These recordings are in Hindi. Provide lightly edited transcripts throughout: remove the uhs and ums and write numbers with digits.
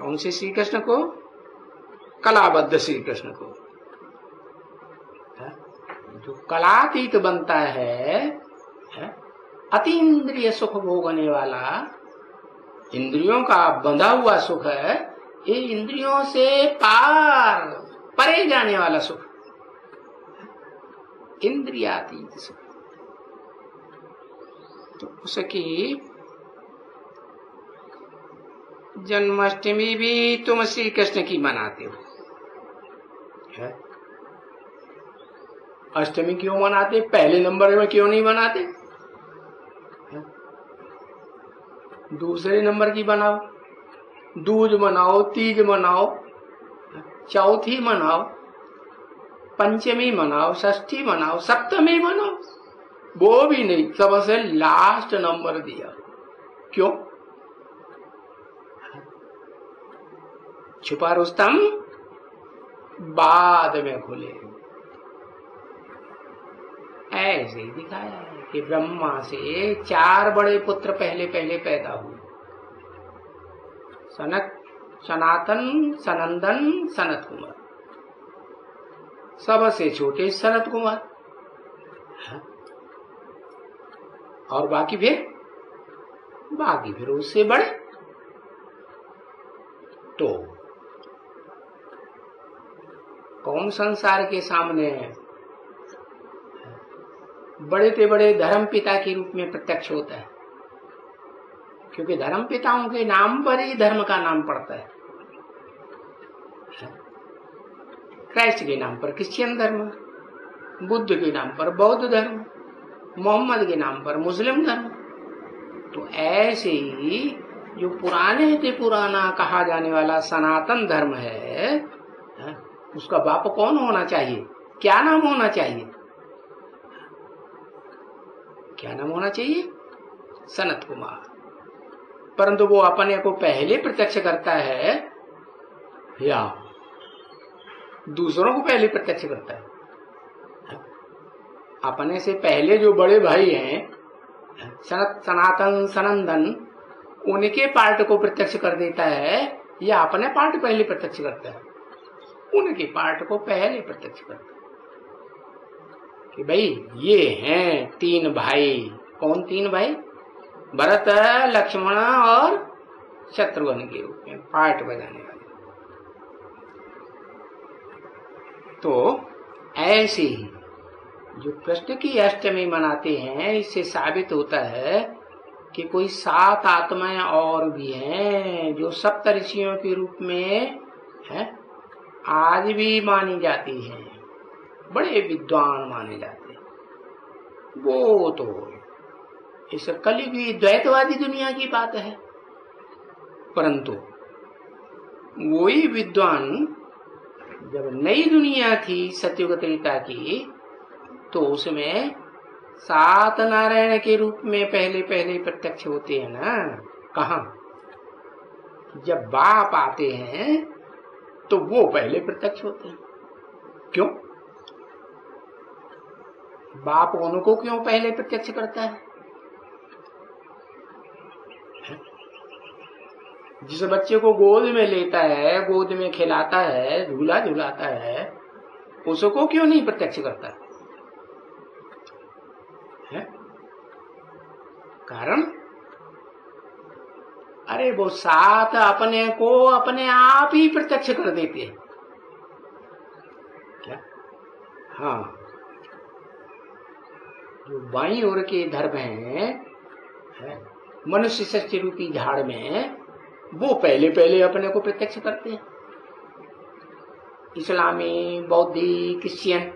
कौन से श्री कृष्ण को? कलाबद्ध श्री कृष्ण को। जो कलातीत बनता है, अति इंद्रिय सुख भोगने वाला, इंद्रियों का बंधा हुआ सुख है, ये इंद्रियों से पार परे जाने वाला सुख, इंद्रियातीत सुख। तो उसकी जन्माष्टमी भी तुम श्री कृष्ण की मनाते हो, है? अष्टमी क्यों मनाते? पहले नंबर में क्यों नहीं मनाते? दूसरे नंबर की बनाओ, दूज मनाओ, तीज मनाओ, चौथी मनाओ, पंचमी मनाओ, षष्ठी मनाओ, सप्तमी मनाओ, वो भी नहीं, सबसे लास्ट नंबर दिया। क्यों? छुपा रुस्तम बाद में खुले। ऐसे ही दिखाया है कि ब्रह्मा से 4 बड़े पुत्र पहले पहले पैदा हुए, सनक, सनातन, सनंदन, सनत कुमार। सबसे छोटे सनत कुमार, और बाकी फिर उससे बड़े। तो कौन संसार के सामने बड़े से बड़े धर्म पिता के रूप में प्रत्यक्ष होता है? क्योंकि धर्म पिताओं के नाम पर ही धर्म का नाम पड़ता है। क्राइस्ट के नाम पर क्रिश्चियन धर्म, बुद्ध के नाम पर बौद्ध धर्म, मोहम्मद के नाम पर मुस्लिम धर्म। तो ऐसे ही जो पुराने से पुराना कहा जाने वाला सनातन धर्म है, उसका बाप कौन होना चाहिए? क्या नाम होना चाहिए? क्या नाम होना चाहिए? सनत कुमार। परंतु वो अपने को पहले प्रत्यक्ष करता है या दूसरों को पहले प्रत्यक्ष करता है? अपने से पहले जो बड़े भाई हैं, सनातन, सनंदन, उनके पार्ट को प्रत्यक्ष कर देता है या अपने पार्ट पहले प्रत्यक्ष करता है? उनके पार्ट को पहले प्रत्यक्ष करता है कि भाई ये हैं 3 भाई। कौन 3 भाई? भरत, लक्ष्मण और शत्रुघ्न के रूप में पार्ट बजाने वाले। तो ऐसे ही जो कृष्ण की अष्टमी मनाते हैं, इससे साबित होता है कि कोई 7 आत्माएं और भी हैं जो सप्तऋषियों के रूप में है, आज भी मानी जाती हैं, बड़े विद्वान माने जाते हैं। वो तो इस कलियुगी द्वैतवादी दुनिया की बात है। परंतु वही विद्वान जब नई दुनिया थी सतयुग त्रेता की, तो उसमें 7 नारायण के रूप में पहले पहले प्रत्यक्ष होते हैं ना। कहाँ? जब बाप आते हैं तो वो पहले प्रत्यक्ष होते हैं। क्यों? बाप उनको क्यों पहले प्रत्यक्ष करता है? जिस बच्चे को गोद में लेता है, गोद में खिलाता है, झूला झुलाता है, उसको क्यों नहीं प्रत्यक्ष करता है? कारण? अरे वो 7 अपने को अपने आप ही प्रत्यक्ष कर देते हैं। क्या? हाँ, जो बाईं ओर के धर्म है, मनुष्य सृष्टि रूपी झाड़ में, वो पहले पहले अपने को प्रत्यक्ष करते हैं। इस्लामी, बौद्धि, क्रिश्चियन,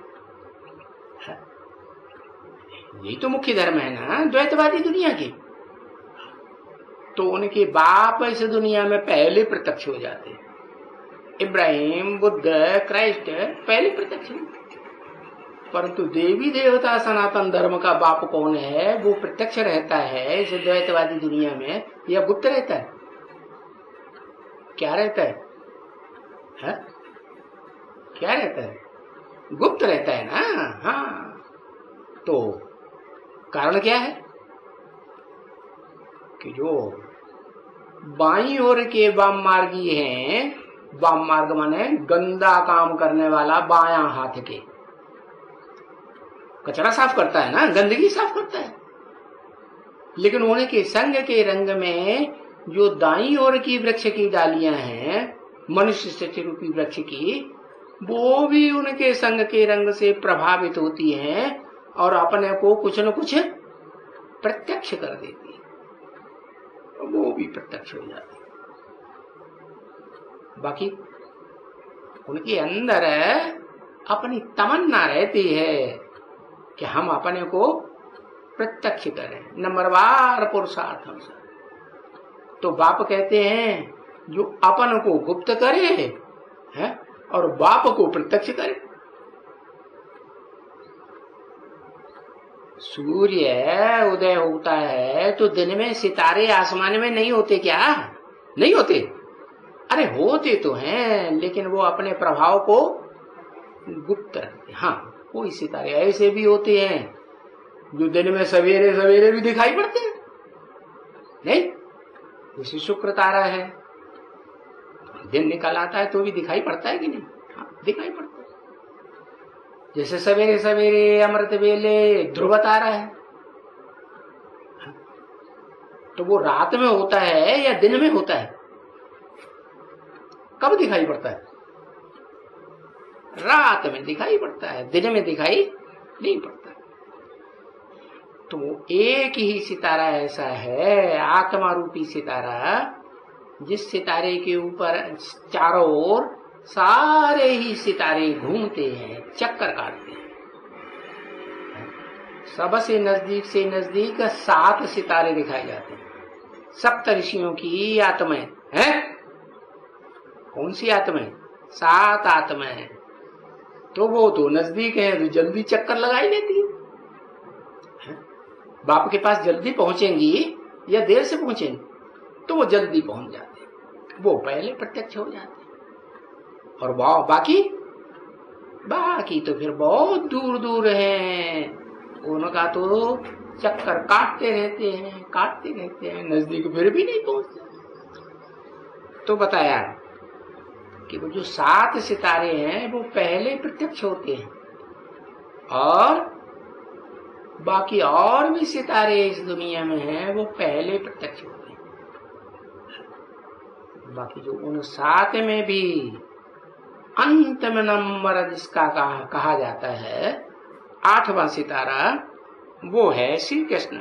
यही तो मुख्य धर्म है ना द्वैतवादी दुनिया की। तो उनके बाप इस दुनिया में पहले प्रत्यक्ष हो जाते हैं। इब्राहिम, बुद्ध, क्राइस्ट पहले प्रत्यक्ष हैं। परंतु देवी देवता सनातन धर्म का बाप कौन है? वो प्रत्यक्ष रहता है इस द्वैतवादी दुनिया में या गुप्त रहता है? क्या रहता है? क्या रहता है? गुप्त रहता है ना। हाँ, तो कारण क्या है कि जो बाईं ओर के वाम मार्गी हैं, वाम मार्ग माने गंदा काम करने वाला बायां हाथ के, कचरा साफ करता है ना, गंदगी साफ करता है। लेकिन उनके संग के रंग में जो दाईं ओर की वृक्ष की डालियां हैं, मनुष्य सृष्टि रूपी वृक्ष की, वो भी उनके संग के रंग से प्रभावित होती हैं और अपने को कुछ न कुछ प्रत्यक्ष कर देती है, वो भी प्रत्यक्ष हो जाती है। बाकी उनके अंदर अपनी तमन्ना रहती है कि हम अपने को प्रत्यक्ष करें, नंबरवार पुरुषार्थ हम सब। तो बाप कहते हैं जो अपन को गुप्त करे है और बाप को प्रत्यक्ष करे। सूर्य उदय होता है तो दिन में सितारे आसमान में नहीं होते क्या? नहीं होते? अरे होते तो हैं, लेकिन वो अपने प्रभाव को गुप्त रखते। हाँ, कोई सितारे ऐसे भी होते हैं जो दिन में सवेरे सवेरे भी दिखाई पड़ते हैं, नहीं? जैसे शुक्र तारा है, दिन निकल आता है तो भी दिखाई पड़ता है कि नहीं? हाँ, दिखाई पड़ता है। जैसे सवेरे सवेरे अमृत वेले ध्रुव तारा है, तो वो रात में होता है या दिन में होता है? कब दिखाई पड़ता है? रात में दिखाई पड़ता है, दिन में दिखाई नहीं पड़ता। तो एक ही सितारा ऐसा है, आत्मा रूपी सितारा, जिस सितारे के ऊपर चारों ओर सारे ही सितारे घूमते हैं, चक्कर काटते हैं। सबसे नजदीक से नजदीक 7 सितारे दिखाए जाते हैं। सप्त ऋषियों की आत्माएं हैं। कौन सी आत्माएं? 7 आत्माएं। तो वो तो नजदीक है तो जल्दी चक्कर लगाई लेती है। बाप के पास जल्दी पहुंचेंगी या देर से पहुंचेंगी? तो वो जल्दी पहुंच जाते हैं, वो पहले प्रत्यक्ष हो जाते हैं। और बाकी तो फिर बहुत दूर दूर हैं, उनका तो चक्कर काटते रहते हैं, नजदीक फिर भी नहीं पहुंचते। तो बताया कि वो जो 7 सितारे हैं वो पहले प्रत्यक्ष होते हैं, और बाकी और भी सितारे इस दुनिया में हैं वो पहले प्रत्यक्ष होते हैं। बाकी जो उन 7 में भी अंतिम नंबर जिसका कहा जाता है, 8वां सितारा, वो है श्री कृष्ण।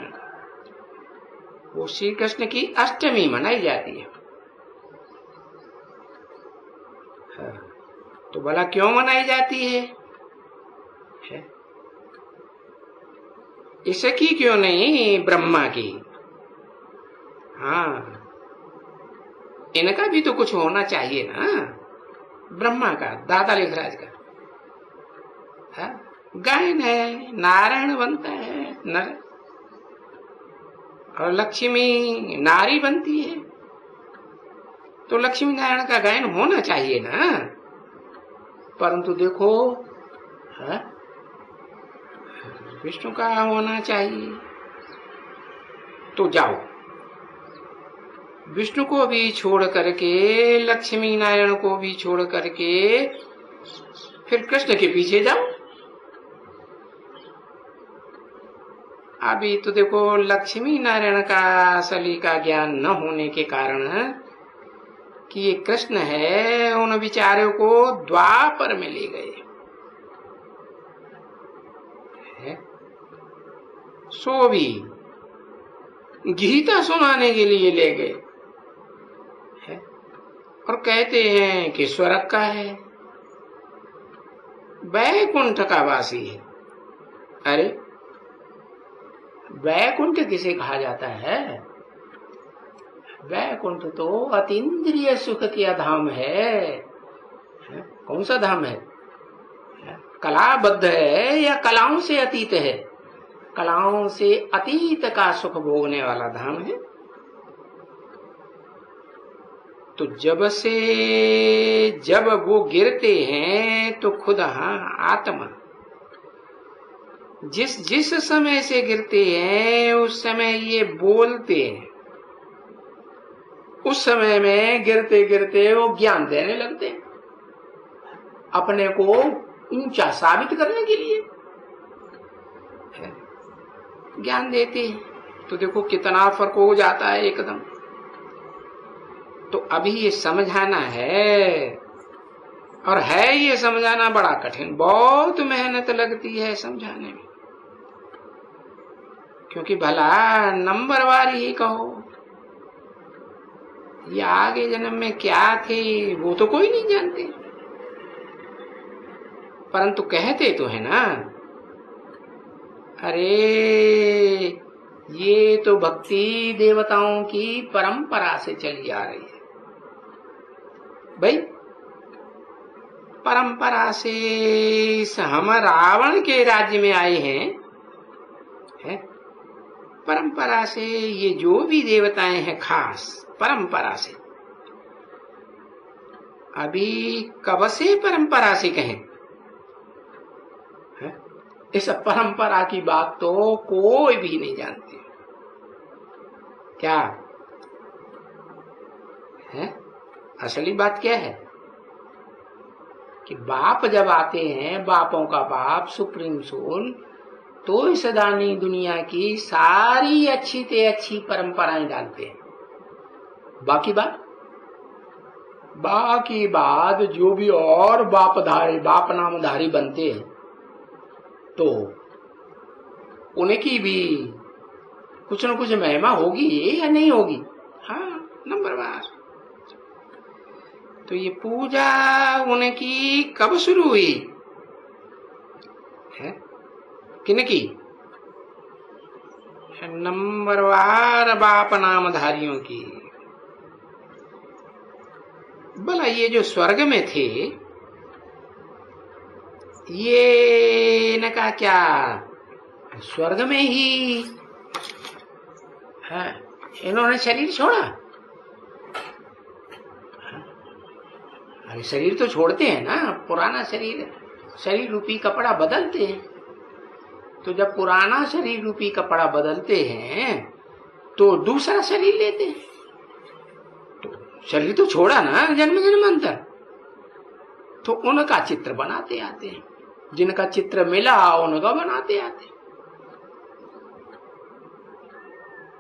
वो श्री कृष्ण की अष्टमी मनाई जाती है। तो भला क्यों मनाई जाती है? इसकी क्यों नहीं ब्रह्मा की? हाँ, इनका भी तो कुछ होना चाहिए ना। ब्रह्मा का, दादा लिखराज का गायन है, नारायण बनता है नर, और लक्ष्मी नारी बनती है, तो लक्ष्मी नारायण का गायन होना चाहिए ना। परंतु देखो, विष्णु का होना चाहिए। तो जाओ, विष्णु को भी छोड़ करके, लक्ष्मी नारायण को भी छोड़ करके फिर कृष्ण के पीछे जाओ। अभी तो देखो, लक्ष्मी नारायण का असली का ज्ञान न होने के कारण कि ये कृष्ण है, उन विचारों को द्वापर में ले गए। सो भी गीता सुनाने के लिए ले गए और कहते हैं कि स्वर्ग का है, वैकुंठ का वासी है। अरे वैकुंठ किसे कहा जाता है? वैकुंठ तो अतीन्द्रिय सुख का धाम है। कौन सा धाम है? कलाबद्ध है या कलाओं से अतीत है? कलाओं से अतीत का सुख भोगने वाला धाम है। तो जब वो गिरते हैं तो खुद आत्मा जिस समय से गिरते हैं उस समय ये बोलते हैं, उस समय में गिरते गिरते वो ज्ञान देने लगते हैं, अपने को ऊंचा साबित करने के लिए ज्ञान देते हैं। तो देखो कितना फर्क हो जाता है एकदम। तो अभी ये समझाना है, और है ये समझाना बड़ा कठिन, बहुत मेहनत लगती है समझाने में, क्योंकि भला नंबरवार ही कहो, ये आगे जन्म में क्या थे वो तो कोई नहीं जानते, परंतु कहते तो है ना, अरे ये तो भक्ति देवताओं की परंपरा से चली आ रही है भाई, परंपरा से हम रावण के राज्य में आए हैं, परंपरा से ये जो भी देवताएं हैं खास परंपरा से, अभी कब से परंपरा से कहें, इस परंपरा की बात तो कोई भी नहीं जानते क्या है। असली बात क्या है कि बाप जब आते हैं, बापों का बाप सुप्रीम सोल, तो इस दानी दुनिया की सारी अच्छी से अच्छी परंपराएं डालते हैं। बाकी बात जो भी और बाप नामधारी बनते हैं, तो उनकी भी कुछ न कुछ महिमा होगी या नहीं होगी। हाँ, नंबरवार। तो ये पूजा उनकी कब शुरू हुई है, किनकी? नंबरवार बाप नामधारियों की। भला ये जो स्वर्ग में थे, ये इनका क्या स्वर्ग में ही है, इन्होंने शरीर छोड़ा? अरे शरीर तो छोड़ते हैं ना, पुराना शरीर रूपी कपड़ा बदलते हैं। तो जब पुराना शरीर रूपी कपड़ा बदलते हैं तो दूसरा शरीर लेते हैं। तो शरीर तो छोड़ा ना जन्म जन्मांतर, तो उनका चित्र बनाते आते हैं, जिनका चित्र मिला उनका बनाते आते हैं।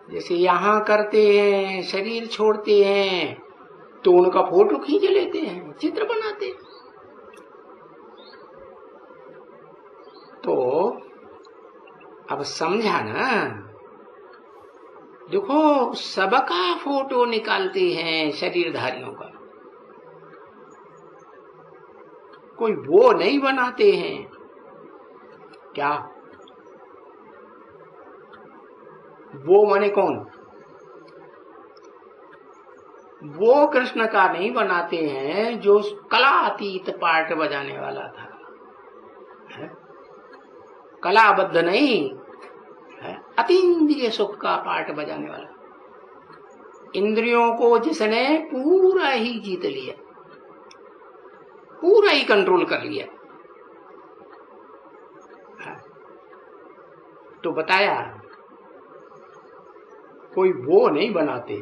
जैसे यहाँ करते हैं, शरीर छोड़ते हैं तो उनका फोटो खींच लेते हैं, चित्र बनाते हैं। तो अब समझा ना, देखो सबका फोटो निकालते हैं शरीरधारियों का, कोई वो नहीं बनाते हैं क्या? वो माने कौन? वो कृष्ण का नहीं बनाते हैं जो कलातीत पार्ट बजाने वाला था, कलाबद्ध नहीं है, अतीन्द्रिय सुख का पार्ट बजाने वाला, इंद्रियों को जिसने पूरा ही जीत लिया, पूरा ही कंट्रोल कर लिया। तो बताया कोई वो नहीं बनाते,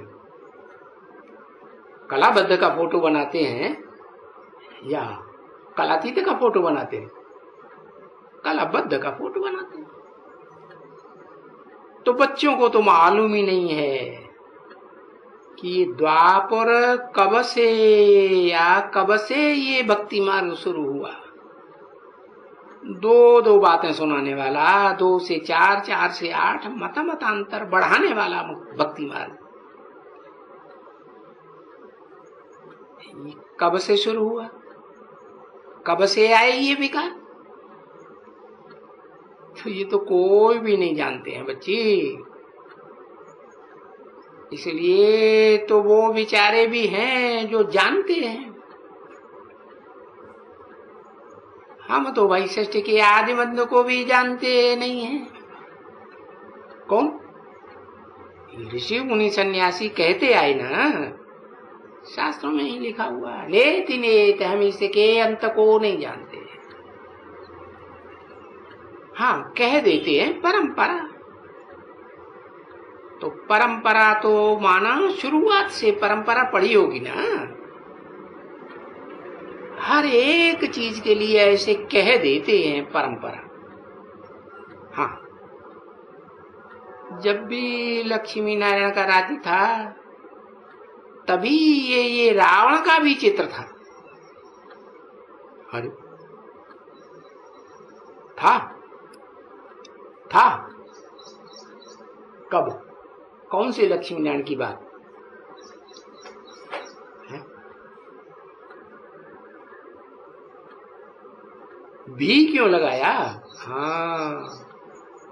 कलाबद्ध का फोटो बनाते हैं या कलातीत का फोटो बनाते हैं? कलाबद्ध का फोटो बनाते हैं। तो बच्चों को तो मालूम ही नहीं है कि द्वापर कब से ये भक्ति मार्ग शुरू हुआ। दो बातें सुनाने वाला, 2 से 4, 4 से 8, मतांतर बढ़ाने वाला भक्ति मार्ग कब से शुरू हुआ, कब से आए ये विकार? तो ये तो कोई भी नहीं जानते हैं बच्चे। इसलिए तो वो बेचारे भी हैं जो जानते हैं। हम तो भाई सृष्टि के आदि मध्य को भी जानते नहीं हैं। कौन? ऋषि मुनि सन्यासी कहते आए ना, शास्त्रों में ही लिखा हुआ, नेति नेत हम इसके अंत को नहीं जानते। हाँ, कह देते हैं परंपरा, तो परंपरा तो माना शुरुआत से परंपरा पड़ी होगी ना। हर एक चीज के लिए ऐसे कह देते हैं परंपरा। हाँ, जब भी लक्ष्मी नारायण का राज्य था तभी ये रावण का भी चित्र था। अरे था कब? कौन से लक्ष्मी नारायण की बात है? भी क्यों लगाया? हाँ,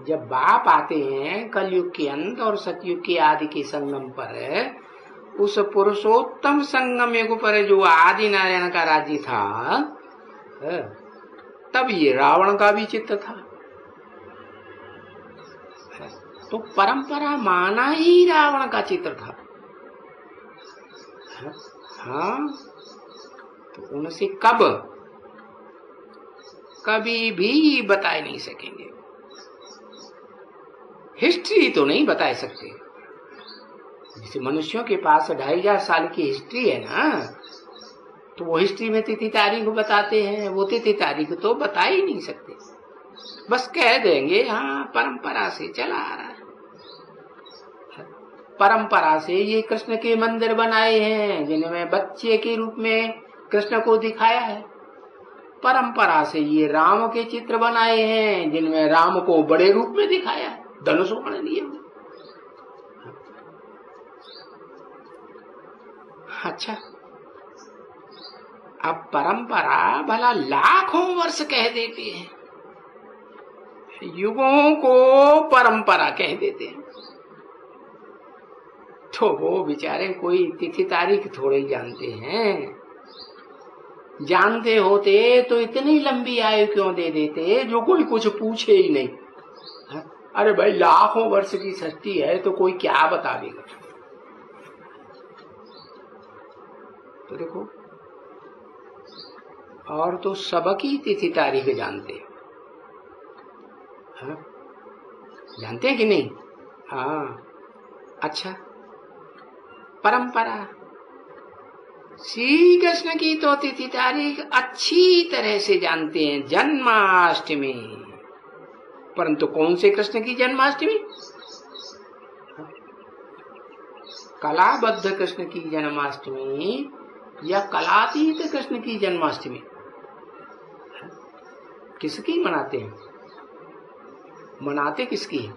जब बाप आते हैं कलयुग के अंत और सतयुग के आदि के संगम पर, उस पुरुषोत्तम संगम युग पर जो आदि नारायण का राज्य था, तब ये रावण का भी चित्र था। तो परंपरा माना ही रावण का चित्र था। हाँ, तो उनसे कभी भी बता नहीं सकेंगे। हिस्ट्री तो नहीं बता सकते। जैसे मनुष्यों के पास 2500 साल की हिस्ट्री है ना, तो वो हिस्ट्री में तिथि तारीख बताते हैं, वो तिथि तारीख तो बता ही नहीं सकते। बस कह देंगे हाँ परंपरा से चला आ रहा है, परंपरा से ये कृष्ण के मंदिर बनाए हैं जिनमें बच्चे के रूप में कृष्ण को दिखाया है, परंपरा से ये राम के चित्र बनाए हैं जिनमें राम को बड़े रूप में दिखाया है, धनुष बाण लिए हुए। अच्छा, अब परंपरा भला लाखों वर्ष कह देते हैं, युगों को परंपरा कह देते हैं, तो वो बेचारे कोई तिथि तारीख थोड़े ही जानते हैं। जानते होते तो इतनी लंबी आयु क्यों दे देते जो कोई कुछ पूछे ही नहीं। अरे भाई, लाखों वर्ष की सृष्टि है तो कोई क्या बता देगा। तो देखो, और तो सबकी तिथि तारीख जानते हैं। हाँ? जानते हैं कि नहीं? हाँ, अच्छा, परंपरा श्री कृष्ण की तो तिथि तारीख अच्छी तरह से जानते हैं, जन्माष्टमी। परंतु कौन से कृष्ण की जन्माष्टमी? कलाबद्ध कृष्ण की जन्माष्टमी या कलातीत कृष्ण की जन्माष्टमी? किसकी मनाते हैं? मनाते किसकी है?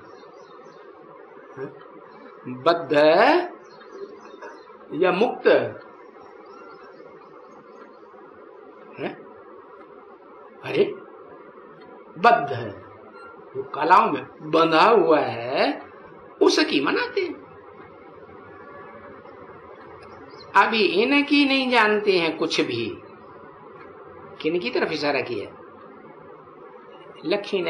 बद्ध या मुक्त है? अरे बद्ध है, जो कलाओं में बंधा हुआ है उसकी मनाते हैं। अभी इनकी नहीं जानते हैं कुछ भी। किन की तरफ इशारा किया? लक्ष्मी